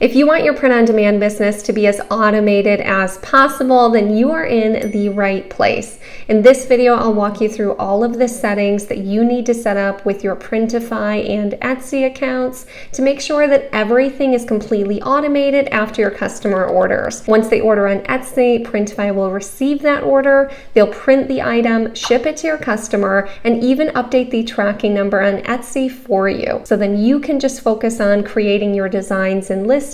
If you want your print-on-demand business to be as automated as possible, then you are in the right place. In this video, I'll walk you through all of the settings that you need to set up with your Printify and Etsy accounts to make sure that everything is completely automated after your customer orders. Once they order on Etsy, Printify will receive that order, they'll print the item, ship it to your customer, and even update the tracking number on Etsy for you. So then you can just focus on creating your designs and listings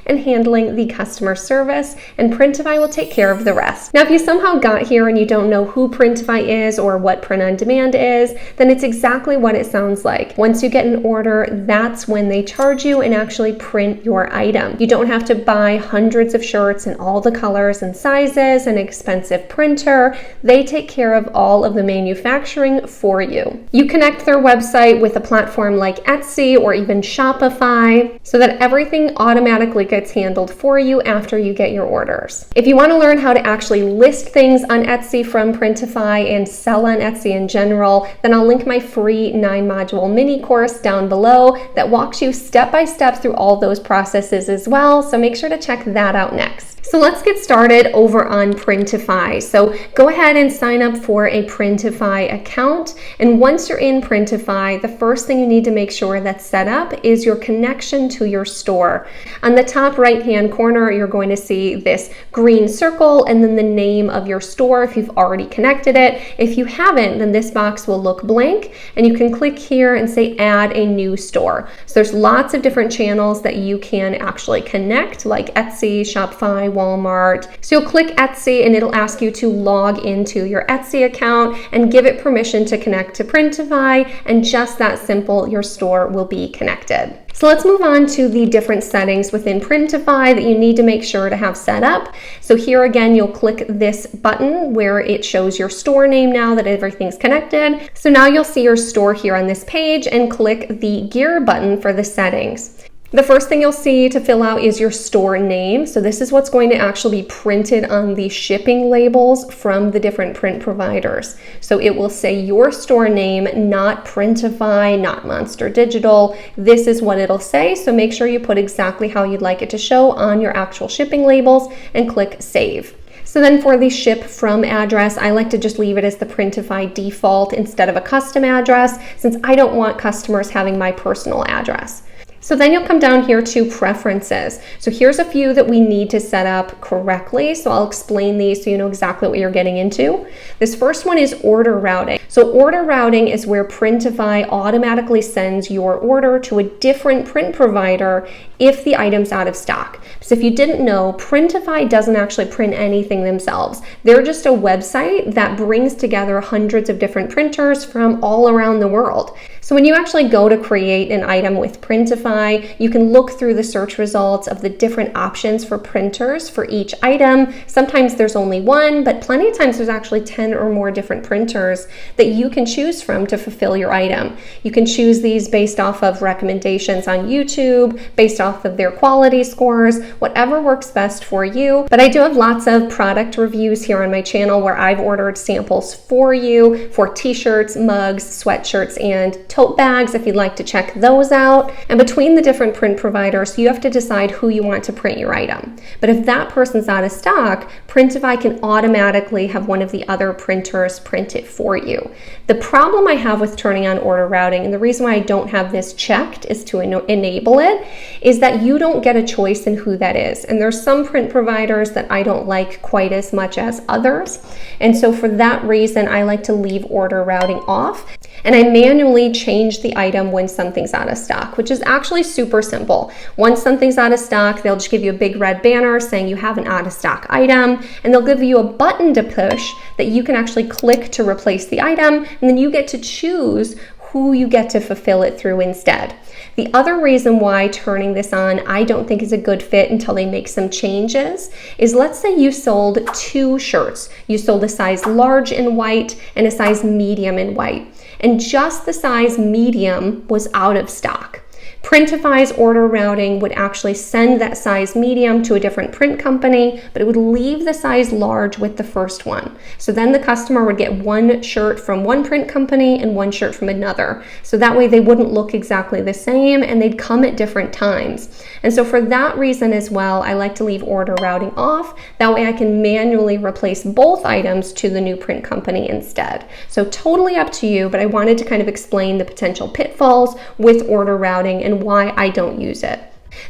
and handling the customer service, and Printify will take care of the rest. Now, if you somehow got here and you don't know who Printify is or what print on demand is, then it's exactly what it sounds like. Once you get an order, that's when they charge you and actually print your item. You don't have to buy hundreds of shirts in all the colors and sizes, an expensive printer. They take care of all of the manufacturing for you. You connect their website with a platform like Etsy or even Shopify so that everything automatically gets handled for you after you get your orders. If you want to learn how to actually list things on Etsy from Printify and sell on Etsy in general, then I'll link my free 9-module mini course down below that walks you step by step through all those processes as well, so make sure to check that out next. So let's get started over on Printify. So go ahead and sign up for a Printify account. And once you're in Printify, the first thing you need to make sure that's set up is your connection to your store. On the top right-hand corner, you're going to see this green circle and then the name of your store if you've already connected it. If you haven't, then this box will look blank and you can click here and say add a new store. So there's lots of different channels that you can actually connect, like Etsy, Shopify, Walmart. So you'll click Etsy and it'll ask you to log into your Etsy account and give it permission to connect to Printify, and just that simple, your store will be connected. So let's move on to the different settings within Printify that you need to make sure to have set up. So here again, you'll click this button where it shows your store name now that everything's connected. So now you'll see your store here on this page and click the gear button for the settings. The first thing you'll see to fill out is your store name. So this is what's going to actually be printed on the shipping labels from the different print providers. So it will say your store name, not Printify, not Monster Digital. This is what it'll say. So make sure you put exactly how you'd like it to show on your actual shipping labels and click Save. So then for the ship from address, I like to just leave it as the Printify default instead of a custom address, since I don't want customers having my personal address. So then you'll come down here to preferences. So here's a few that we need to set up correctly. So I'll explain these so you know exactly what you're getting into. This first one is order routing. So order routing is where Printify automatically sends your order to a different print provider if the item's out of stock. So if you didn't know, Printify doesn't actually print anything themselves. They're just a website that brings together hundreds of different printers from all around the world. So when you actually go to create an item with Printify, you can look through the search results of the different options for printers for each item. Sometimes there's only one, but plenty of times there's actually 10 or more different printers that you can choose from to fulfill your item. You can choose these based off of recommendations on YouTube, based off of their quality scores, whatever works best for you. But I do have lots of product reviews here on my channel where I've ordered samples for you for t-shirts, mugs, sweatshirts, and tote bags if you'd like to check those out. And between the different print providers, you have to decide who you want to print your item. But if that person's out of stock, Printify can automatically have one of the other printers print it for you. The problem I have with turning on order routing, and the reason why I don't have this checked is to enable it, is that you don't get a choice in who that is. And there's some print providers that I don't like quite as much as others. And so for that reason, I like to leave order routing off. And I manually change the item when something's out of stock, which is actually super simple. Once something's out of stock, they'll just give you a big red banner saying you have an out of stock item, and they'll give you a button to push that you can actually click to replace the item, and then you get to choose who you get to fulfill it through instead. The other reason why turning this on I don't think is a good fit until they make some changes is, let's say you sold 2 shirts. You sold a size large in white and a size medium in white, and just the size medium was out of stock. Printify's order routing would actually send that size medium to a different print company, but it would leave the size large with the first one. So then the customer would get one shirt from one print company and one shirt from another. So that way they wouldn't look exactly the same and they'd come at different times. And so for that reason as well, I like to leave order routing off. That way I can manually replace both items to the new print company instead. So totally up to you, but I wanted to kind of explain the potential pitfalls with order routing and why I don't use it.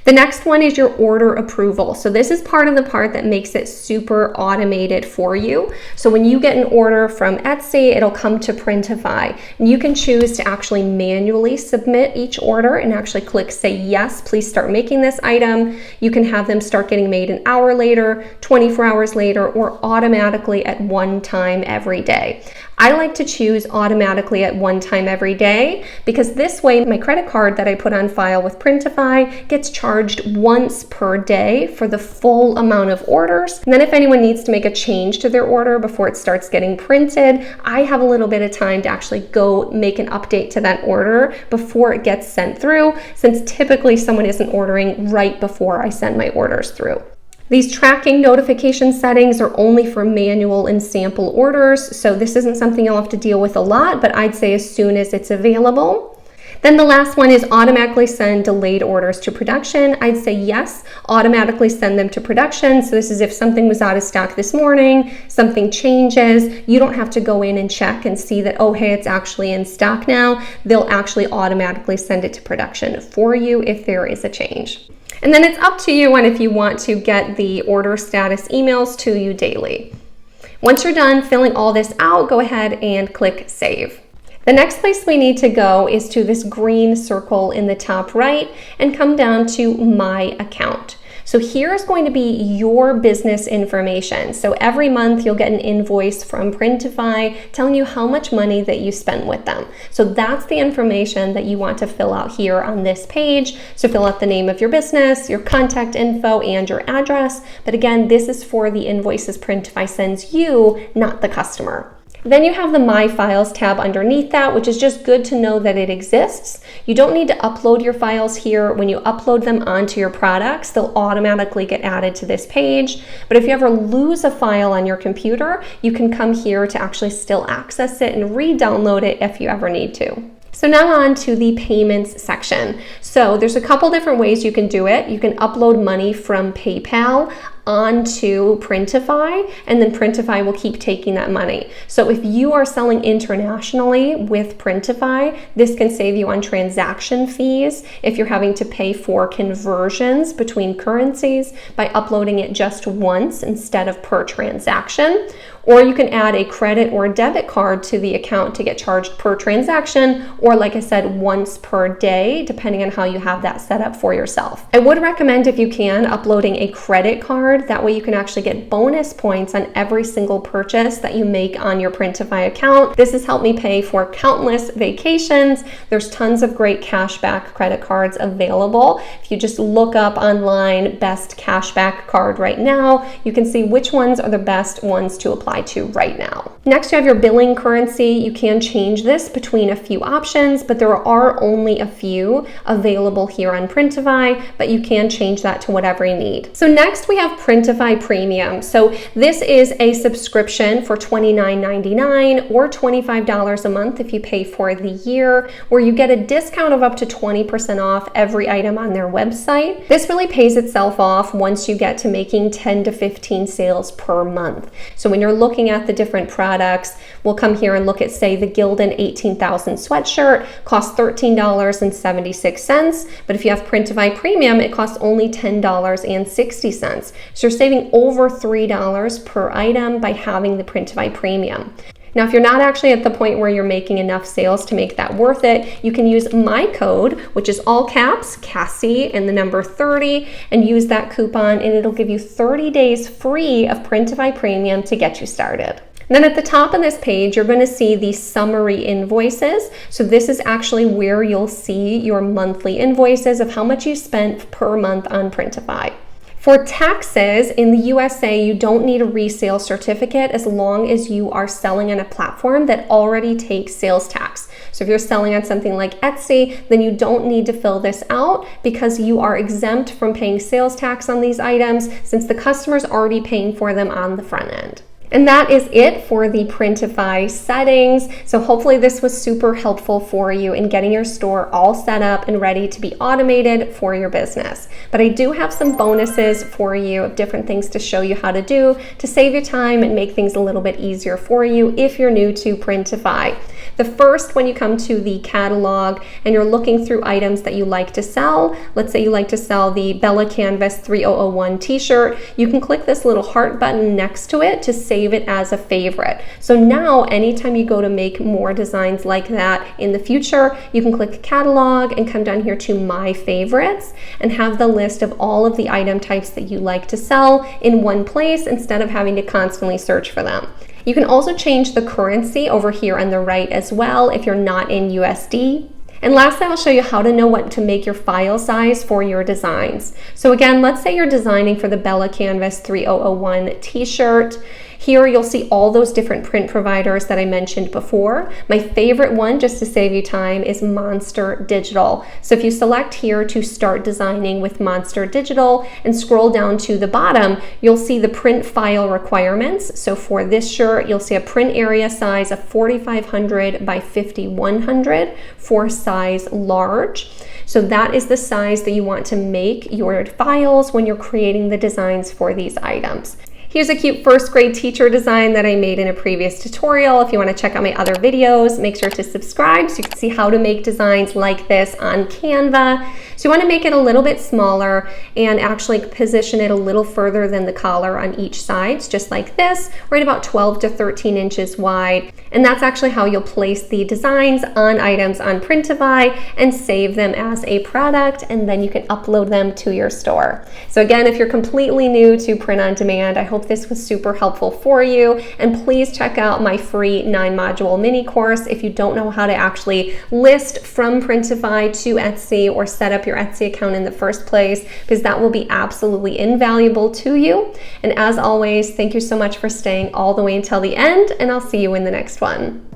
The next one is your order approval. So this is part of the part that makes it super automated for you. So when you get an order from Etsy, it'll come to Printify. And you can choose to actually manually submit each order and actually click say, yes, please start making this item. You can have them start getting made an hour later, 24 hours later, or automatically at one time every day. I like to choose automatically at one time every day because this way my credit card that I put on file with Printify gets charged once per day for the full amount of orders. And then if anyone needs to make a change to their order before it starts getting printed, I have a little bit of time to actually go make an update to that order before it gets sent through, since typically someone isn't ordering right before I send my orders through. These tracking notification settings are only for manual and sample orders, so this isn't something you'll have to deal with a lot, but I'd say as soon as it's available. Then the last one is automatically send delayed orders to production. I'd say yes, automatically send them to production. So this is if something was out of stock this morning, something changes, you don't have to go in and check and see that, oh, hey, it's actually in stock now. They'll actually automatically send it to production for you if there is a change. And then it's up to you on if you want to get the order status emails to you daily. Once you're done filling all this out, go ahead and click Save. The next place we need to go is to this green circle in the top right and come down to My Account. So here is going to be your business information. So every month you'll get an invoice from Printify telling you how much money that you spent with them. So that's the information that you want to fill out here on this page. So fill out the name of your business, your contact info, and your address. But again, this is for the invoices Printify sends you, not the customer. Then you have the My Files tab underneath that, which is just good to know that it exists. You don't need to upload your files here. When you upload them onto your products, they'll automatically get added to this page. But if you ever lose a file on your computer, you can come here to actually still access it and re-download it if you ever need to. So now on to the payments section. So there's a couple different ways you can do it. You can upload money from PayPal onto Printify, and then Printify will keep taking that money. So if you are selling internationally with Printify, this can save you on transaction fees if you're having to pay for conversions between currencies by uploading it just once instead of per transaction. Or you can add a credit or debit card to the account to get charged per transaction, or like I said, once per day, depending on how you have that set up for yourself. I would recommend, if you can, uploading a credit card. That way you can actually get bonus points on every single purchase that you make on your Printify account. This has helped me pay for countless vacations. There's tons of great cashback credit cards available. If you just look up online, best cashback card right now, you can see which ones are the best ones to apply to right now. Next, you have your billing currency. You can change this between a few options, but there are only a few available here on Printify, but you can change that to whatever you need. So next we have Printify Premium. So this is a subscription for $29.99 or $25 a month if you pay for the year, where you get a discount of up to 20% off every item on their website. This really pays itself off once you get to making 10 to 15 sales per month. So when you're looking at the different products, we'll come here and look at, say, the Gildan 18,000 sweatshirt costs $13.76, but if you have Printify Premium, it costs only $10.60. So you're saving over $3 per item by having the Printify Premium. Now, if you're not actually at the point where you're making enough sales to make that worth it, you can use my code, which is all caps, Cassie, and the number 30, and use that coupon, and it'll give you 30 days free of Printify Premium to get you started. And then at the top of this page, you're going to see the summary invoices. So this is actually where you'll see your monthly invoices of how much you spent per month on Printify. For taxes in the USA, you don't need a resale certificate as long as you are selling on a platform that already takes sales tax. So if you're selling on something like Etsy, then you don't need to fill this out because you are exempt from paying sales tax on these items since the customer's already paying for them on the front end. And that is it for the Printify settings. So hopefully this was super helpful for you in getting your store all set up and ready to be automated for your business. But I do have some bonuses for you of different things to show you how to do to save you time and make things a little bit easier for you if you're new to Printify. The first, when you come to the catalog and you're looking through items that you like to sell, let's say you like to sell the 𝗗𝗓𝗏𝗧 𝗖𝗢𝗗𝗘𝗧 t-shirt, you can click this little heart button next to it to save it as a favorite. So now anytime you go to make more designs like that in the future, you can click catalog and come down here to my favorites and have the list of all of the item types that you like to sell in one place instead of having to constantly search for them. You can also change the currency over here on the right as well if you're not in USD. And lastly, I'll show you how to know what to make your file size for your designs. So again, let's say you're designing for the 𝗗𝗓𝗏𝗧 𝗖𝗢𝗗𝗃 t-shirt. Here you'll see all those different print providers that I mentioned before. My favorite one, just to save you time, is Monster Digital. So if you select here to start designing with Monster Digital and scroll down to the bottom, you'll see the print file requirements. So for this shirt, you'll see a print area size of 4,500 by 5,100 for size large. So that is the size that you want to make your files when you're creating the designs for these items. Here's a cute first grade teacher design that I made in a previous tutorial. If you want to check out my other videos, make sure to subscribe so you can see how to make designs like this on Canva. So you want to make it a little bit smaller and actually position it a little further than the collar on each side, just like this, right about 12 to 13 inches wide. And that's actually how you'll place the designs on items on Printify and save them as a product, and then you can upload them to your store. So again, if you're completely new to print on demand, I hope this was super helpful for you, and please check out my free 9-module mini course if you don't know how to actually list from Printify to Etsy or set up your Etsy account in the first place, because that will be absolutely invaluable to you. And as always, thank you so much for staying all the way until the end, and I'll see you in the next one.